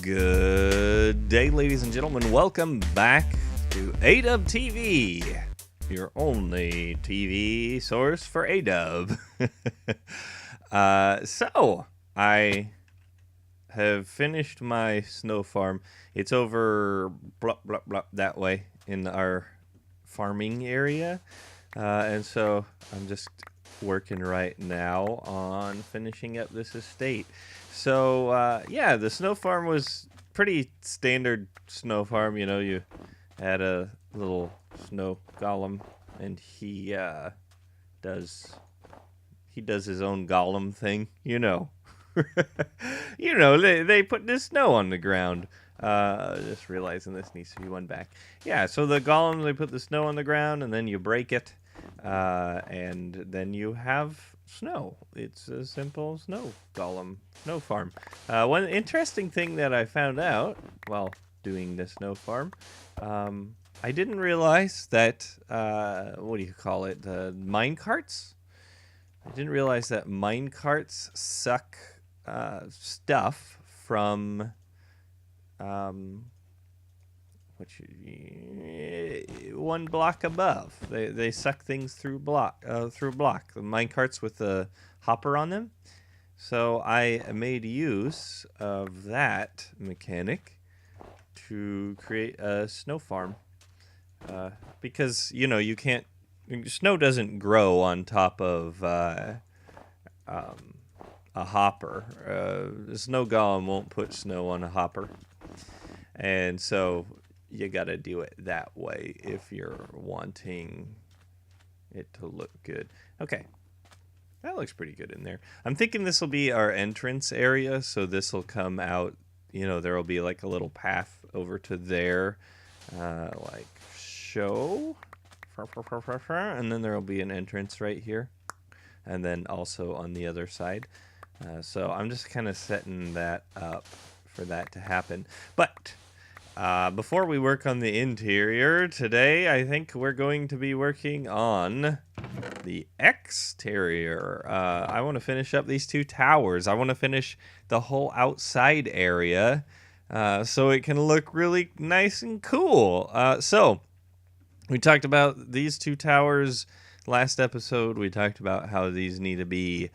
Good day, ladies and gentlemen. Welcome back to Ep.24, your only TV source for A-Dub. So, I have finished my snow farm. It's over blah, blah, blah, that way in our farming area. And so I'm just working right now on finishing up this estate. So, yeah, the snow farm was pretty standard snow farm. You know, you had a little snow golem, and he does his own golem thing, you know. They put the snow on the ground. Just realizing this needs to be one back. Yeah, so the golem, they put the snow on the ground, and then you break it, and then you have snow. It's a simple snow golem, snow farm. One interesting thing that I found out while doing the snow farm, I didn't realize that, what do you call it, mine carts? I didn't realize that mine carts suck stuff from one block above. They suck things through block. The mine carts with the hopper on them. So I made use of that mechanic to create a snow farm. Because you can't. Snow doesn't grow on top of a hopper. The snow golem won't put snow on a hopper. And so you got to do it that way if you're wanting it to look good. Okay. That looks pretty good in there. I'm thinking this will be our entrance area, so this will come out, there will be like a little path over to there, like show, and then there will be an entrance right here, and then also on the other side. So I'm just kind of setting that up for that to happen. But before we work on the interior today, I think we're going to be working on the exterior. I want to finish up these two towers. I want to finish the whole outside area so it can look really nice and cool. So we talked about these two towers last episode. We talked about how these need to be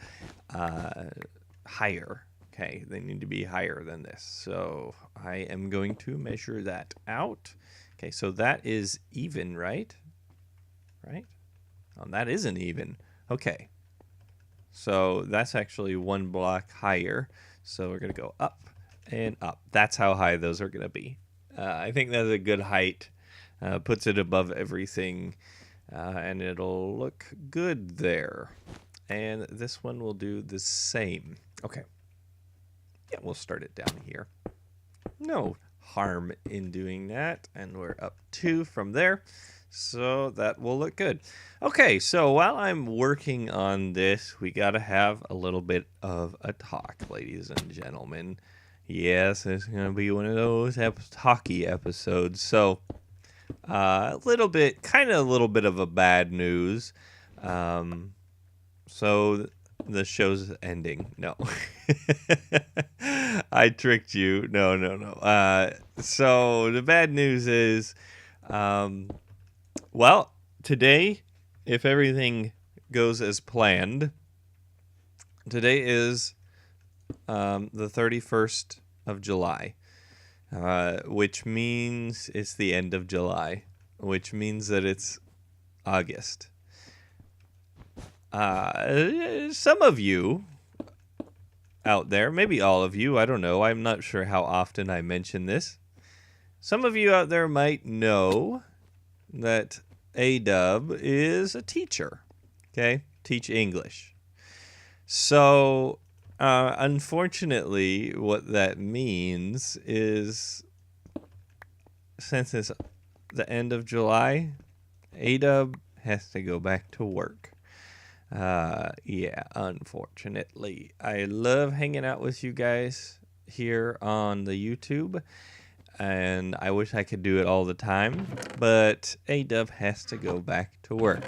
higher. Okay, they need to be higher than this. So I am going to measure that out. Okay, so that is even, right? Right? Oh, that isn't even. Okay. So that's actually one block higher. So we're going to go up and up. That's how high those are going to be. I think that's a good height. Puts it above everything. And it'll look good there. And this one will do the same. Okay. Yeah, we'll start it down here. No harm in doing that. And we're up 2 from there. So that will look good. Okay, so while I'm working on this, we got to have a little bit of a talk, ladies and gentlemen. Yes, it's going to be one of those talky episodes. So a little bit of a bad news. So the show's ending. No. I tricked you. No. So the bad news is, well, today, if everything goes as planned, today is the 31st of July, which means it's the end of July, which means that it's August. Some of you out there, maybe all of you, I don't know, I'm not sure how often I mention this. Some of you out there might know that A-Dub is a teacher, okay? Teach English. So, unfortunately, what that means is, since it's the end of July, A-Dub has to go back to work. Yeah, unfortunately. I love hanging out with you guys here on the YouTube, and I wish I could do it all the time, but A-Dub has to go back to work.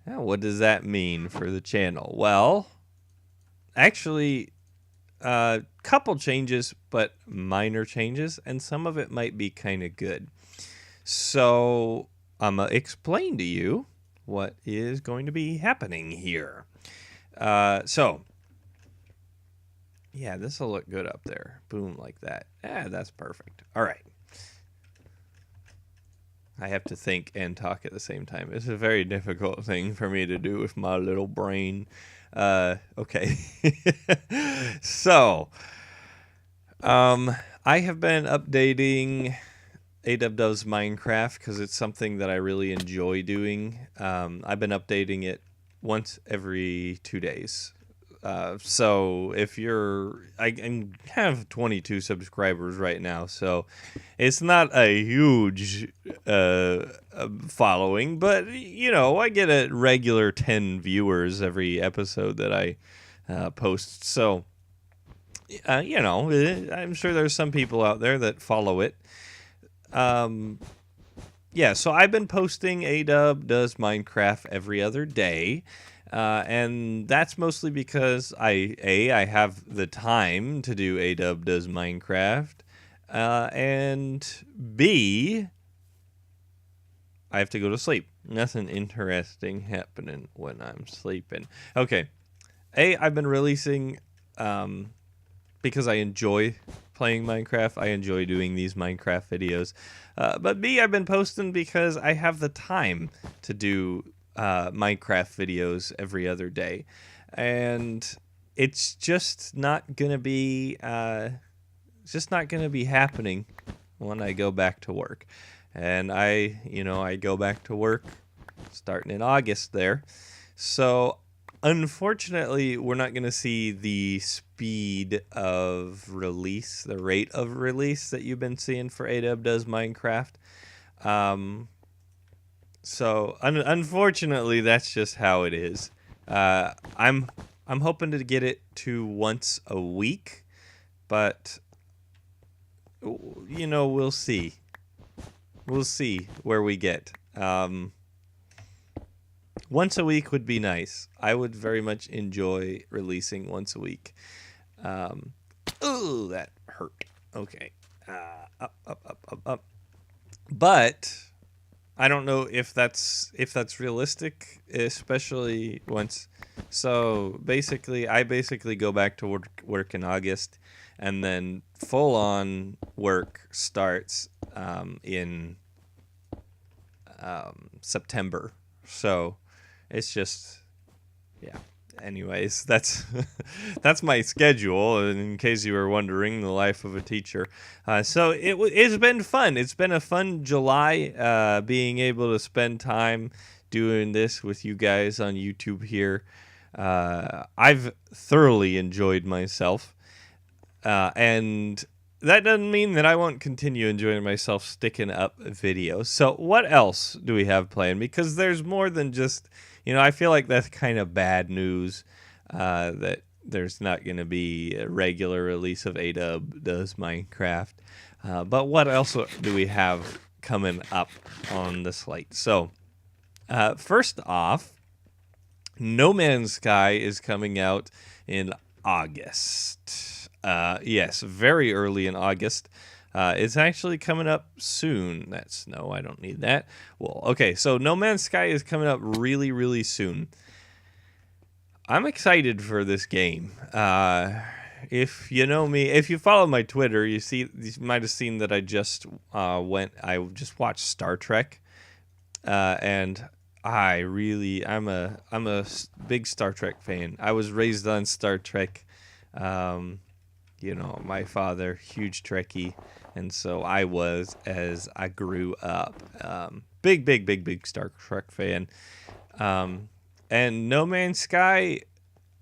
Now, what does that mean for the channel? Well, actually, couple changes, but minor changes, and some of it might be kind of good. So I'm going to explain to you what is going to be happening here. So, yeah, this will look good up there. Boom, like that. That's perfect. All right. I have to think and talk at the same time. It's a very difficult thing for me to do with my little brain. Okay. So, I have been updating A-Dub Does Minecraft because it's something that I really enjoy doing. I've been updating it once every 2 days. So if I have 22 subscribers right now, so it's not a huge following, but I get a regular 10 viewers every episode that I post. So I'm sure there's some people out there that follow it. Yeah, so I've been posting A-Dub Does Minecraft every other day. And that's mostly because I have the time to do A-Dub Does Minecraft, and B, I have to go to sleep. Nothing interesting happening when I'm sleeping. Okay, I've been releasing because I enjoy playing Minecraft. I enjoy doing these Minecraft videos. But B, I've been posting because I have the time to do Minecraft videos every other day, and it's just not gonna be happening when I go back to work. And I go back to work starting in August there, so unfortunately we're not gonna see the speed of release, the rate of release that you've been seeing for A-Dub Does Minecraft. So unfortunately, that's just how it is. I'm hoping to get it to once a week, but we'll see. We'll see where we get. Once a week would be nice. I would very much enjoy releasing once a week. Oh, that hurt. Okay. Up. But I don't know if that's realistic, especially once. So basically, I go back to work in August, and then full on work starts in September. So it's just, yeah. Anyways, that's that's my schedule. In case you were wondering, the life of a teacher. So it's been fun. It's been a fun July, being able to spend time doing this with you guys on YouTube here. I've thoroughly enjoyed myself, and that doesn't mean that I won't continue enjoying myself sticking up videos. So what else do we have planned? Because there's more than just, I feel like that's kind of bad news, that there's not going to be a regular release of A-Dub Does Minecraft. But what else do we have coming up on the slate? So, first off, No Man's Sky is coming out in August. Yes, very early in August. It's actually coming up soon. That's no, I don't need that. Well, okay, so No Man's Sky is coming up really, really soon. I'm excited for this game. If you know me, if you follow my Twitter, you might have seen that I just watched Star Trek, and I'm a big Star Trek fan. I was raised on Star Trek. My father, huge Trekkie, and so I was as I grew up. Big Star Trek fan. And No Man's Sky,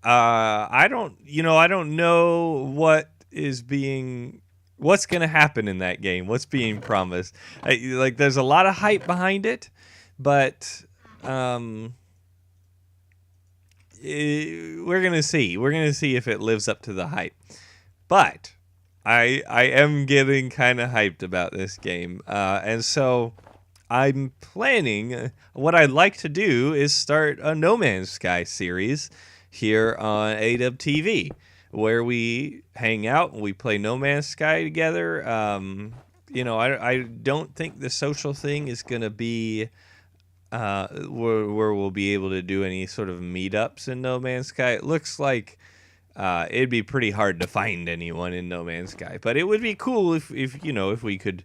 I don't know what's going to happen in that game, what's being promised. There's a lot of hype behind it, but we're going to see. We're going to see if it lives up to the hype. But I am getting kind of hyped about this game. And so I'm planning, what I'd like to do is start a No Man's Sky series here on A-Dub TV. where we hang out and we play No Man's Sky together. I don't think the social thing is going to be where we'll be able to do any sort of meetups in No Man's Sky. It looks like it'd be pretty hard to find anyone in No Man's Sky, but it would be cool if we could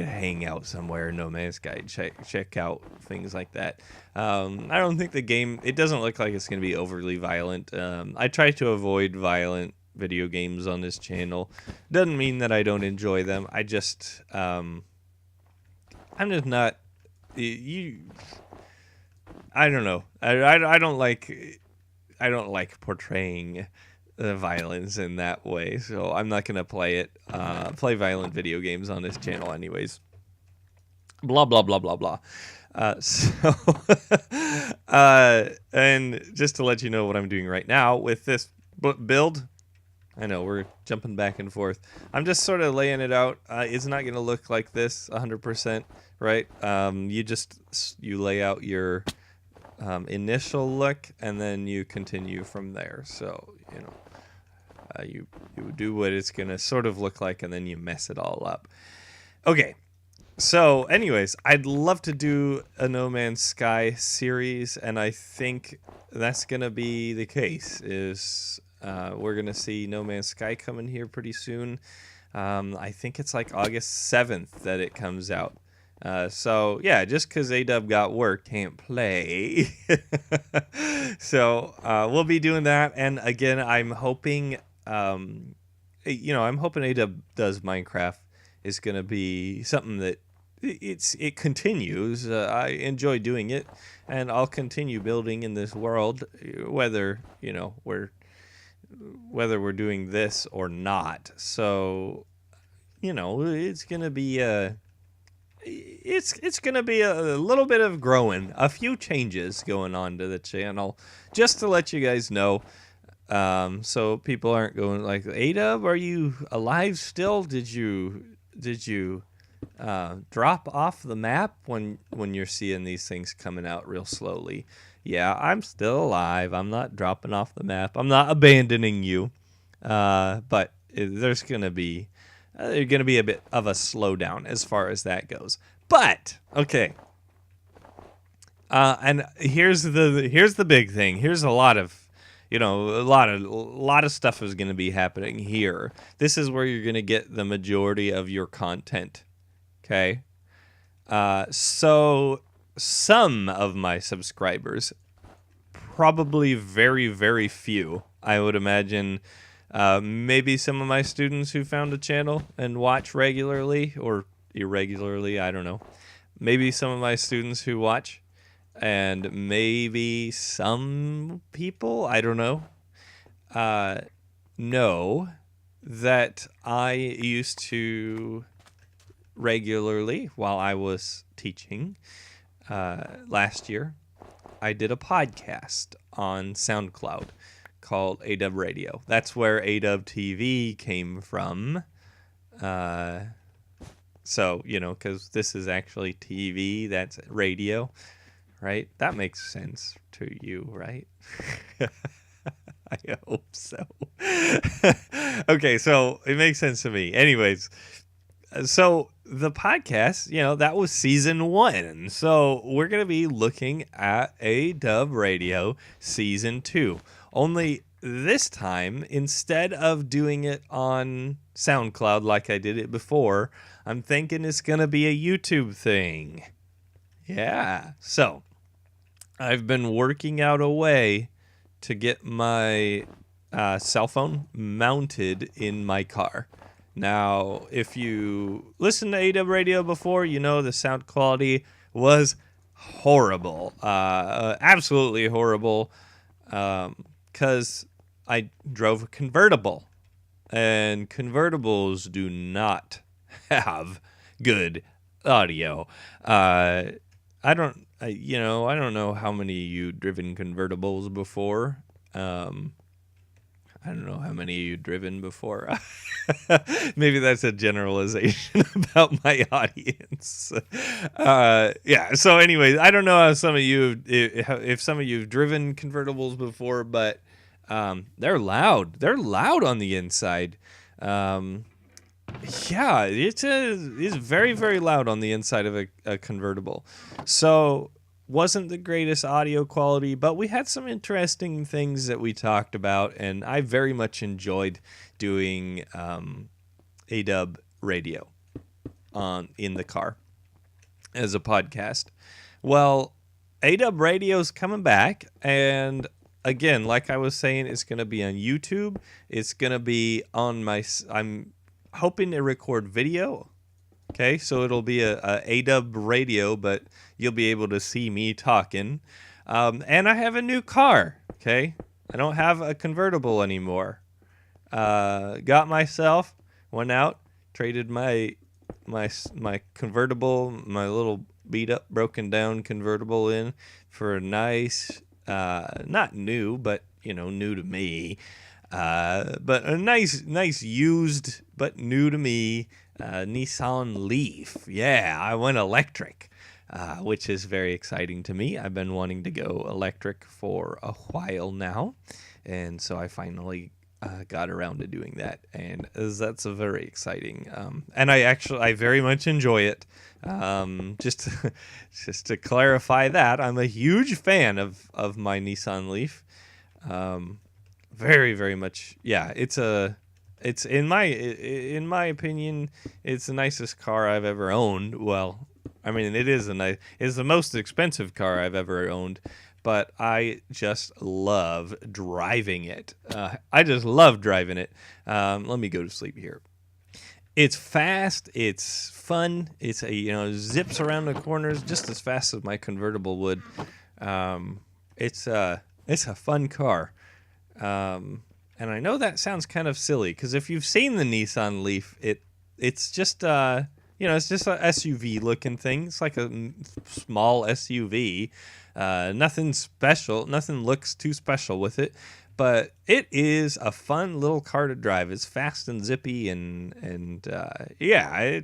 hang out somewhere in No Man's Sky, check out things like that. I don't think the game, it doesn't look like it's going to be overly violent. I try to avoid violent video games on this channel. Doesn't mean that I don't enjoy them. I'm just not. I don't know. I don't like portraying the violence in that way, so I'm not gonna play violent video games on this channel anyways. Blah blah blah blah blah. And just to let you know what I'm doing right now with this build, I know we're jumping back and forth. I'm just sort of laying it out. It's not gonna look like this 100%, right? You lay out your initial look, and then you continue from there. So you do what it's gonna sort of look like, and then you mess it all up. Okay, so anyways, I'd love to do a No Man's Sky series, and I think that's gonna be the case. We're gonna see No Man's Sky coming here pretty soon. I think it's like August 7th that it comes out. So yeah, just because AW got work can't play. So we'll be doing that, and again, I'm hoping AW does Minecraft is going to be something that it continues. I enjoy doing it, and I'll continue building in this world, whether we're doing this or not. So it's going to be it's going to be a little bit of growing, a few changes going on to the channel, just to let you guys know. So people aren't going like, AW, are you alive still? Did you drop off the map when you're seeing these things coming out real slowly? Yeah, I'm still alive. I'm not dropping off the map. I'm not abandoning you. But there's going to be a bit of a slowdown as far as that goes. But okay. And here's the big thing. Here's a lot of stuff is going to be happening here. This is where you're going to get the majority of your content. Okay. So some of my subscribers, probably very, very few, I would imagine, maybe some of my students who found a channel and watch regularly or irregularly, I don't know. Maybe some of my students who watch, and maybe some people, I don't know that I used to regularly, while I was teaching last year, I did a podcast on SoundCloud called AW Radio. That's where AW TV came from. So, because this is actually TV, that's radio, right? That makes sense to you, right? I hope so. Okay, so it makes sense to me. Anyways, so the podcast, that was season 1. So we're going to be looking at AW Radio season 2. Only this time, instead of doing it on SoundCloud like I did it before, I'm thinking it's going to be a YouTube thing. Yeah. So I've been working out a way to get my cell phone mounted in my car. Now, if you listen to AW Radio before, the sound quality was horrible. Absolutely horrible. Because I drove a convertible. And convertibles do not have good audio. I don't know how many of you driven convertibles before. I don't know how many of you driven before. Maybe that's a generalization about my audience. Yeah. So, anyways, I don't know how some of you, if some of you've driven convertibles before, but They're loud. They're loud on the inside. Yeah, it's very very loud on the inside of a convertible. So wasn't the greatest audio quality, but we had some interesting things that we talked about, and I very much enjoyed doing AW radio on in the car as a podcast. Well, AW Radio's coming back, and again, like I was saying, it's going to be on YouTube. It's going to be on my. I'm hoping to record video. Okay, so it'll be a AW Radio, but you'll be able to see me talking. And I have a new car. Okay, I don't have a convertible anymore. Got myself, went out, traded my convertible, my little beat up, broken down convertible in for a nice, not new, but new to me, but a nice used but new to me Nissan Leaf. Yeah, I went electric. Which is very exciting to me. I've been wanting to go electric for a while now, and so I finally got around to doing that, and that's a very exciting. And I very much enjoy it. Just just to clarify that, I'm a huge fan of my Nissan Leaf. Very very much. Yeah, it's in my opinion, it's the nicest car I've ever owned. Well, I mean, it's the most expensive car I've ever owned, but I just love driving it. I just love driving it. Let me go to sleep here. It's fast. It's fun. It's zips around the corners just as fast as my convertible would. It's a fun car. And I know that sounds kind of silly because if you've seen the Nissan Leaf, it's just it's just a SUV looking thing. It's like a small SUV. Nothing special. Nothing looks too special with it, but it is a fun little car to drive. It's fast and zippy, and yeah,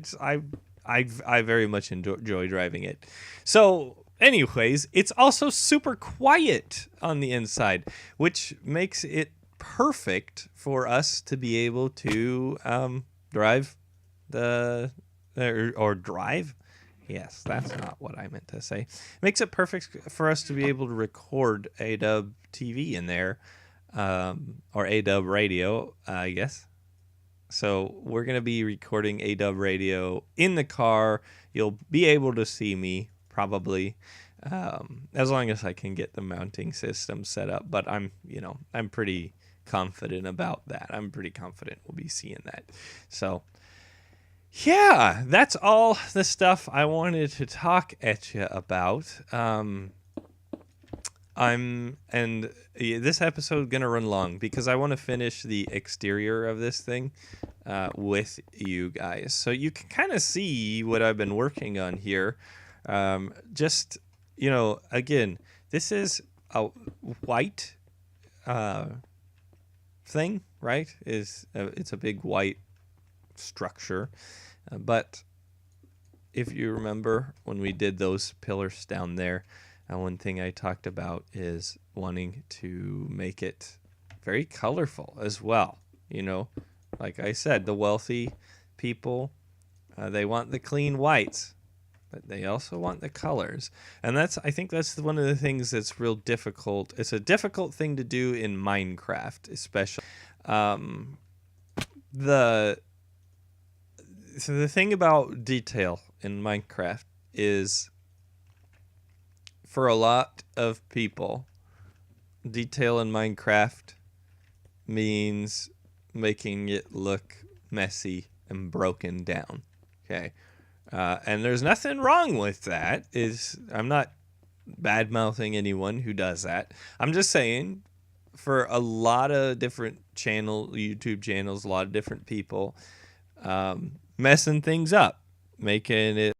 I very much enjoy driving it. So, anyways, it's also super quiet on the inside, which makes it perfect for us to be able to drive or drive. Yes, that's not what I meant to say. It makes it perfect for us to be able to record AW TV in there, or AW radio, I guess. So we're going to be recording AW radio in the car. You'll be able to see me, probably, as long as I can get the mounting system set up. But I'm pretty confident about that. I'm pretty confident we'll be seeing that. So, yeah, that's all the stuff I wanted to talk at you about. This episode is gonna run long because I want to finish the exterior of this thing with you guys, so you can kind of see what I've been working on here. Just again, this is a white thing, right? It's a big white structure, but if you remember when we did those pillars down there, one thing I talked about is wanting to make it very colorful as well. Like I said, the wealthy people, they want the clean whites, but they also want the colors. And I think that's one of the things that's real difficult. It's a difficult thing to do in Minecraft, especially. So the thing about detail in Minecraft is, for a lot of people, detail in Minecraft means making it look messy and broken down. Okay. And there's nothing wrong with that. I'm not bad-mouthing anyone who does that. I'm just saying, for a lot of different YouTube channels, a lot of different people, messing things up, making it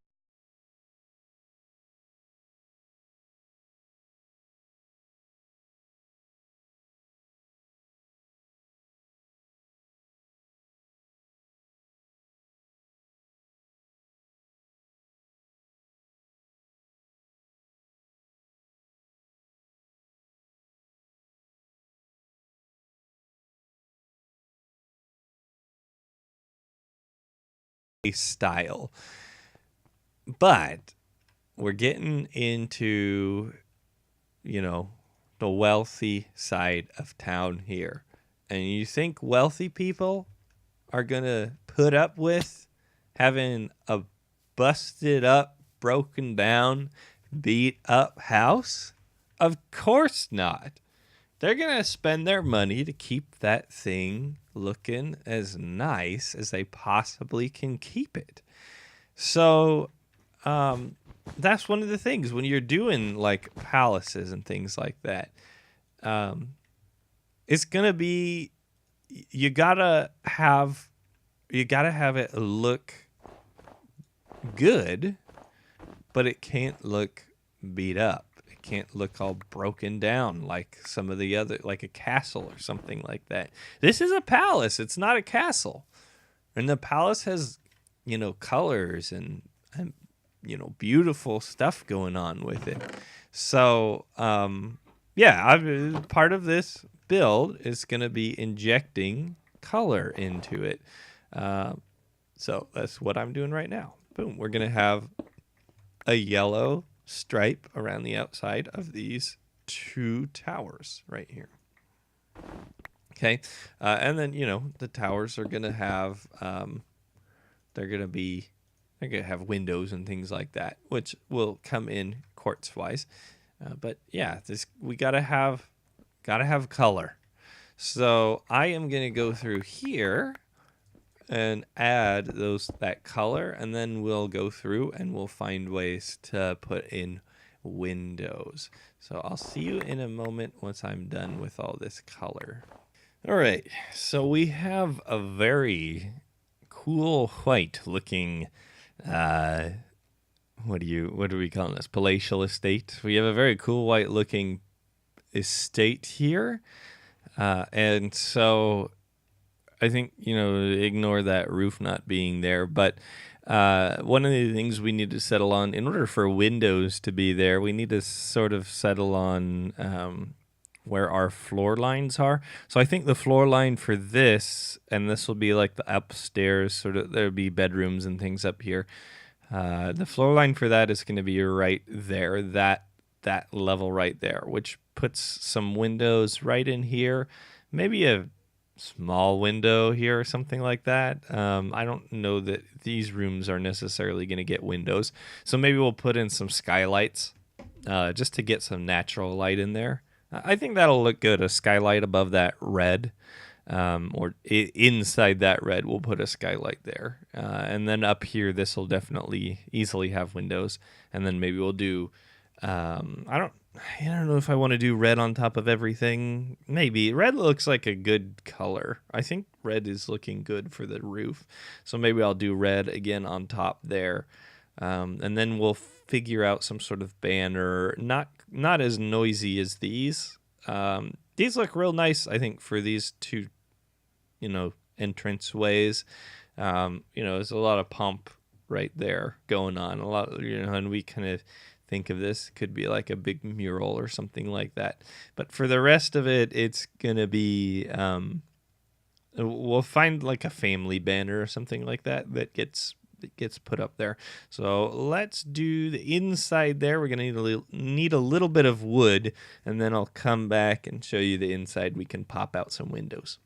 style. But we're getting into, you know, the wealthy side of town here. And you think wealthy people are going to put up with having a busted up, broken down, beat up house? Of course not. They're going to spend their money to keep that thing looking as nice as they possibly can keep it. So, that's one of the things when you're doing like palaces and things like that. It's gonna be you gotta have it look good, but it can't look beat up. It can't look all broken down like some of the other, like a castle or something like that. This is a palace. It's not a castle, and the palace has, colors and beautiful stuff going on with it. So, part of this build is going to be injecting color into it. So that's what I'm doing right now. Boom. We're going to have a yellow stripe around the outside of these two towers right here. Okay. And then, the towers are going to have, they're going to have windows and things like that, which will come in quartz wise. But yeah, we gotta have color. So I am gonna go through here and add that color, and then we'll go through and we'll find ways to put in windows. So I'll see you in a moment once I'm done with all this color. All right, so we have a very cool white looking what are we calling this? Palatial estate. We have a very cool white looking estate here. And so I think, ignore that roof not being there. But one of the things we need to settle on, in order for windows to be there, we need to sort of settle on where our floor lines are. So I think the floor line for this, and this will be like the upstairs, sort of, there'll be bedrooms and things up here. The floor line for that is going to be right there, that level right there, which puts some windows right in here, maybe a small window here or something like that. I don't know that these rooms are necessarily going to get windows, so maybe we'll put in some skylights just to get some natural light in there. I think that'll look good, a skylight above that red. Or inside that red, we'll put a skylight there. And then up here, this will definitely easily have windows. And then maybe we'll do, I don't know if I want to do red on top of everything. Maybe. Red looks like a good color. I think red is looking good for the roof. So maybe I'll do red again on top there. And then we'll figure out some sort of banner, not as noisy as these. These look real nice, I think, for these two, entrance ways. There's a lot of pomp right there going on. A lot, and we kind of think of this could be like a big mural or something like that. But for the rest of it, it's gonna be, we'll find like a family banner or something like that gets put up there. So let's do the inside there. We're going to need a little bit of wood, and then I'll come back and show you the inside. We can pop out some windows.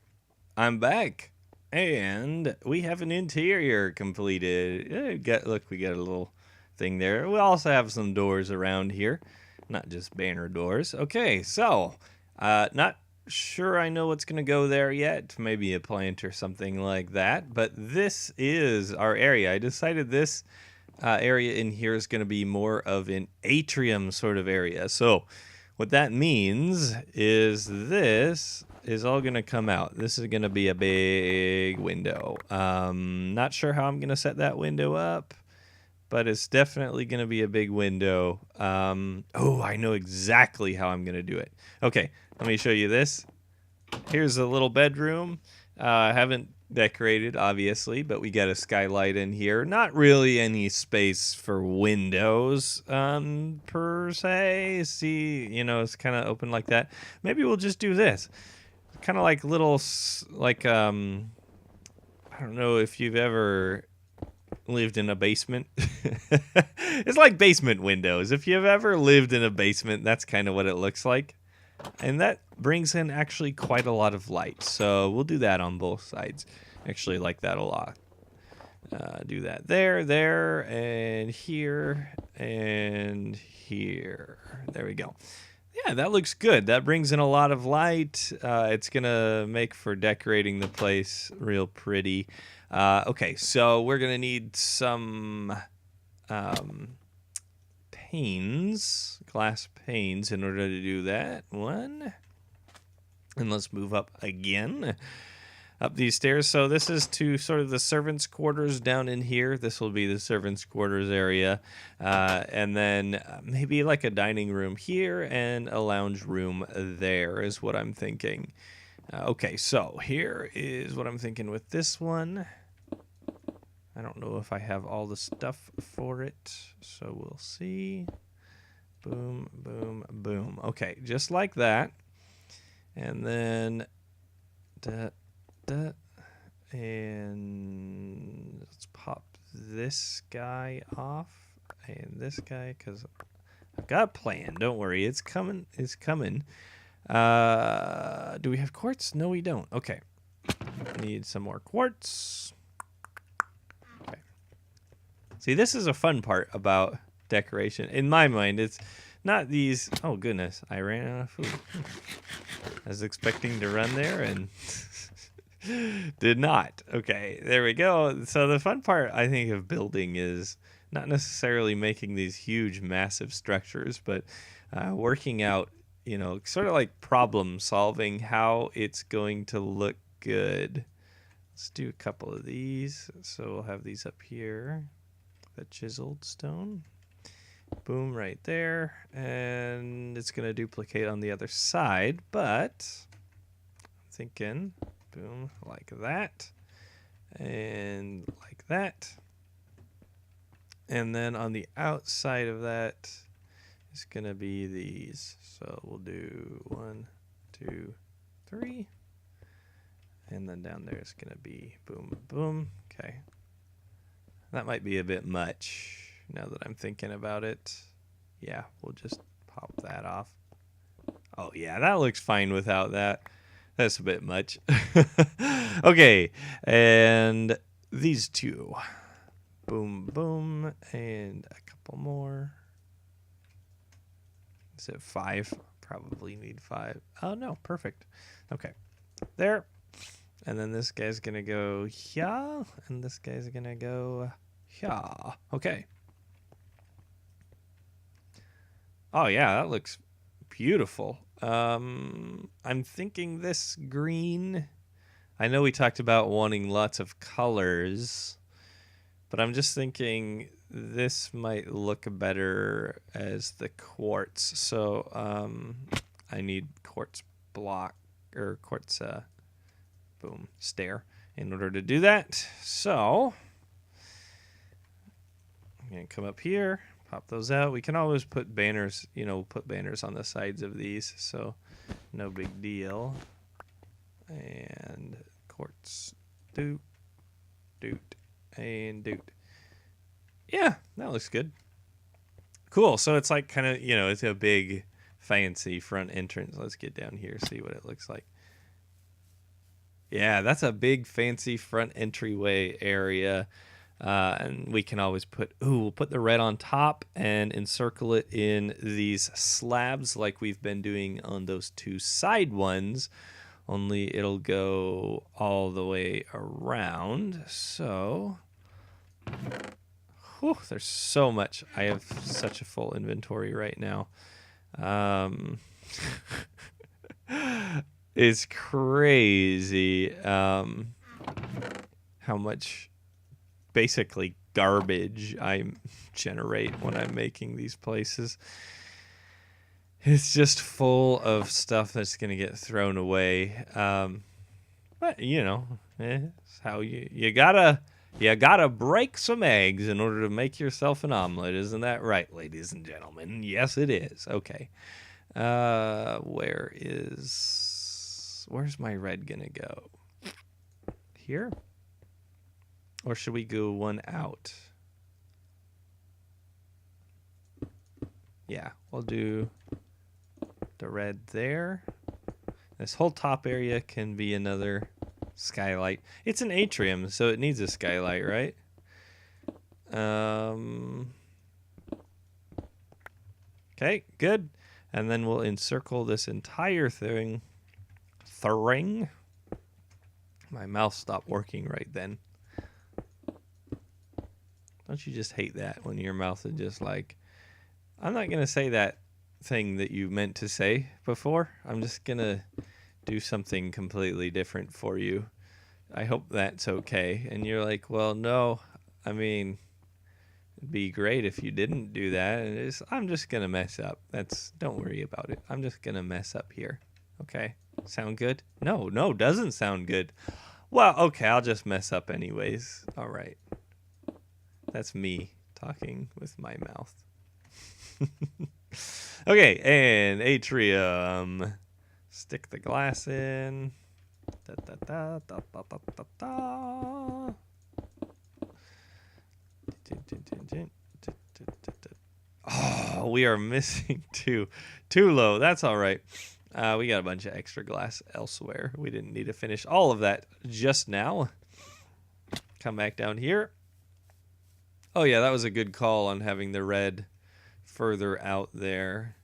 I'm back, and we have an interior completed. We got a little thing there. We also have some doors around here, not just banner doors. Okay, so not sure I know what's going to go there yet. Maybe a plant or something like that. But this is our area. I decided this area in here is going to be more of an atrium sort of area. So what that means is this is all going to come out. This is going to be a big window. Not sure how I'm going to set that window up, but it's definitely going to be a big window. I know exactly how I'm going to do it. Okay, let me show you this. Here's a little bedroom. I haven't decorated, obviously, but we got a skylight in here. Not really any space for windows, per se. See, it's kind of open like that. Maybe we'll just do this. Kind of like little, I don't know if you've ever lived in a basement. It's like basement windows. If you've ever lived in a basement, that's kind of what it looks like. And that brings in actually quite a lot of light. So we'll do that on both sides. Actually like that a lot. Do that there, and here, and here. There we go. Yeah, that looks good. That brings in a lot of light. It's going to make for decorating the place real pretty. Okay, so we're going to need some panes, glass panes, in order to do that. One. And let's move up again. Up these stairs. So this is to sort of the servants' quarters down in here. This will be the servants' quarters area. And then maybe like a dining room here and a lounge room there is what I'm thinking. Okay, so here is what I'm thinking with this one. I don't know if I have all the stuff for it, so we'll see. Boom, boom, boom. Okay, just like that. And then... and let's pop this guy off and this guy, because I've got a plan. Don't worry, it's coming. It's coming. Do we have quartz? No, we don't. Okay, need some more quartz. Okay. See, this is a fun part about decoration. In my mind, it's not these. Oh goodness, I ran out of food. I was expecting to run there and did not. Okay, there we go. So the fun part, I think, of building is not necessarily making these huge, massive structures, but working out, you know, sort of like problem solving how it's going to look good. Let's do a couple of these. So we'll have these up here, the chiseled stone. Boom, right there. And it's going to duplicate on the other side, but I'm thinking... boom, like that, and like that. And then on the outside of that, it's going to be these. So we'll do 1, 2, 3. And then down there it's going to be boom, boom. Okay. That might be a bit much now that I'm thinking about it. Yeah, we'll just pop that off. Oh, yeah, that looks fine without that. That's a bit much. Okay, and these two. Boom, boom, and a couple more. Is it 5? Probably need 5. Oh, no, perfect. Okay, there. And then this guy's going to go here, and this guy's going to go here. Okay. Oh, yeah, that looks beautiful. I'm thinking this green. I know we talked about wanting lots of colors, but I'm just thinking this might look better as the quartz. So I need quartz block or quartz boom stair in order to do that. So I'm gonna come up here. Pop those out. We can always put banners, you know, put banners on the sides of these, so no big deal. And quartz, doot, and doot. Yeah, that looks good. Cool. So it's like kind of, you know, it's a big, fancy front entrance. Let's get down here, see what it looks like. Yeah, that's a big, fancy front entryway area. And we can always we'll put the red on top and encircle it in these slabs like we've been doing on those 2 side ones, only it'll go all the way around. So, whew, there's so much. I have such a full inventory right now. It's crazy how much basically garbage I generate when I'm making these places. It's just full of stuff that's going to get thrown away. But you know, it's how you gotta break some eggs in order to make yourself an omelet. Isn't that right, ladies and gentlemen? Yes, it is. Okay. Where's my red gonna go? Here? Or should we go one out? Yeah, we'll do the red there. This whole top area can be another skylight. It's an atrium, so it needs a skylight, right? Okay, good. And then we'll encircle this entire thing. My mouth stopped working right then. Don't you just hate that when your mouth is just like, I'm not going to say that thing that you meant to say before. I'm just going to do something completely different for you. I hope that's okay. And you're like, well, no, I mean, it'd be great if you didn't do that. And I'm just going to mess up. Don't worry about it. I'm just going to mess up here. Okay. Sound good? No, doesn't sound good. Well, okay, I'll just mess up anyways. All right. That's me talking with my mouth. Okay, and atrium. Stick the glass in. Da, da, da, da, da, da, da, da. Oh, we are missing two. Too low. That's all right. We got a bunch of extra glass elsewhere. We didn't need to finish all of that just now. Come back down here. Oh, yeah, that was a good call on having the red further out there.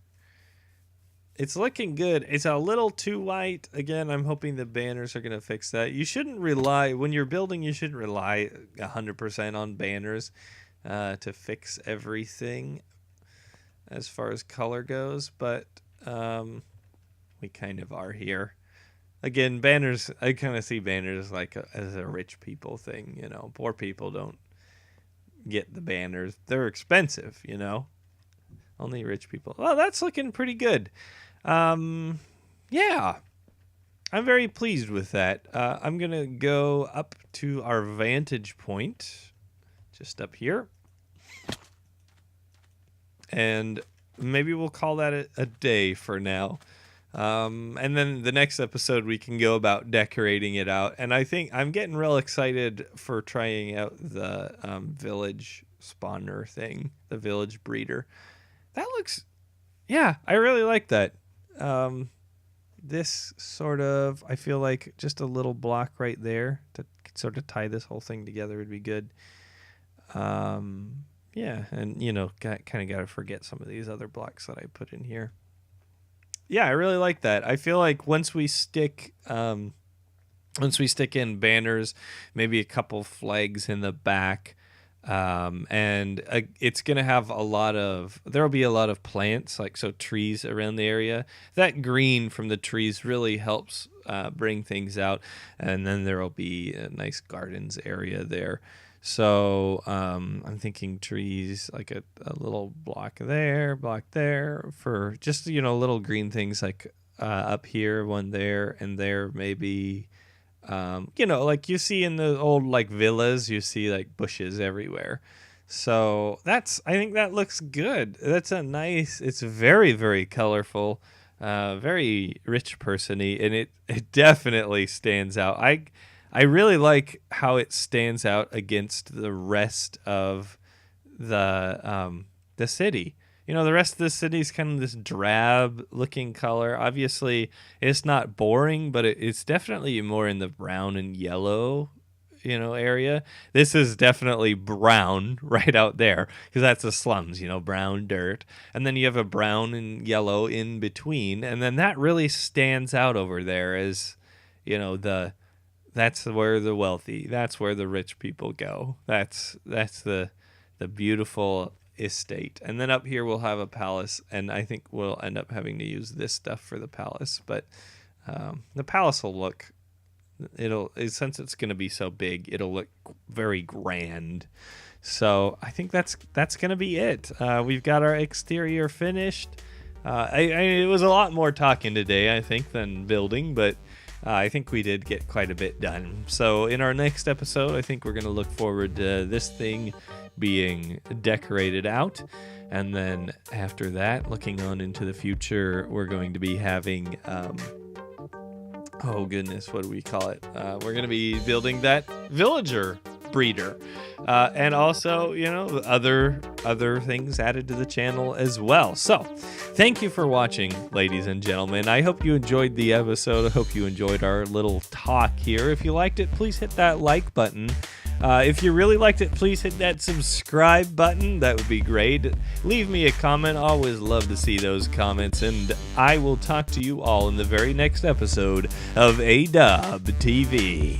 It's looking good. It's a little too white. Again, I'm hoping the banners are going to fix that. You shouldn't rely, when you're building, you shouldn't rely 100% on banners to fix everything as far as color goes, but we kind of are here. Again, banners, I kind of see banners like as a rich people thing, you know. Poor people don't get the banners. They're expensive, you know. Only rich people. Well, that's looking pretty good. Yeah. I'm very pleased with that. I'm going to go up to our vantage point, just up here. And maybe we'll call that a day for now. And then the next episode we can go about decorating it out. And I think I'm getting real excited for trying out the village spawner thing, the village breeder. That looks, yeah, I really like that. This sort of, I feel like just a little block right there to sort of tie this whole thing together would be good. Yeah, and you know, kind of got to forget some of these other blocks that I put in here. Yeah, I really like that. I feel like once we stick in banners, maybe a couple flags in the back, and it's gonna have there'll be a lot of plants, like so trees around the area. That green from the trees really helps bring things out, and then there'll be a nice gardens area there. So I'm thinking trees, like a little block there for just, you know, little green things like up here, one there, and there maybe, you know, like you see in the old like villas, you see like bushes everywhere. So I think that looks good. That's it's very, very colorful, very rich person-y, and it definitely stands out. I really like how it stands out against the rest of the city. You know, the rest of the city is kind of this drab-looking color. Obviously, it's not boring, but it's definitely more in the brown and yellow, you know, area. This is definitely brown right out there because that's the slums, you know, brown dirt. And then you have a brown and yellow in between, and then that really stands out over there as, you know, that's where the wealthy, that's where the rich people go. That's the beautiful estate. And then up here we'll have a palace, and I think we'll end up having to use this stuff for the palace. But the palace will look, since it's going to be so big, it'll look very grand. So I think that's going to be it. We've got our exterior finished. It was a lot more talking today, I think, than building, but I think we did get quite a bit done. So in our next episode, I think we're going to look forward to this thing being decorated out. And then after that, looking on into the future, we're going to be having, oh goodness, what do we call it? We're going to be building that villager breeder. And also, other things added to the channel as well. So, thank you for watching, ladies and gentlemen. I hope you enjoyed the episode. I hope you enjoyed our little talk here. If you liked it, please hit that like button. If you really liked it, please hit that subscribe button. That would be great. Leave me a comment. Always love to see those comments. And I will talk to you all in the very next episode of A-Dub TV.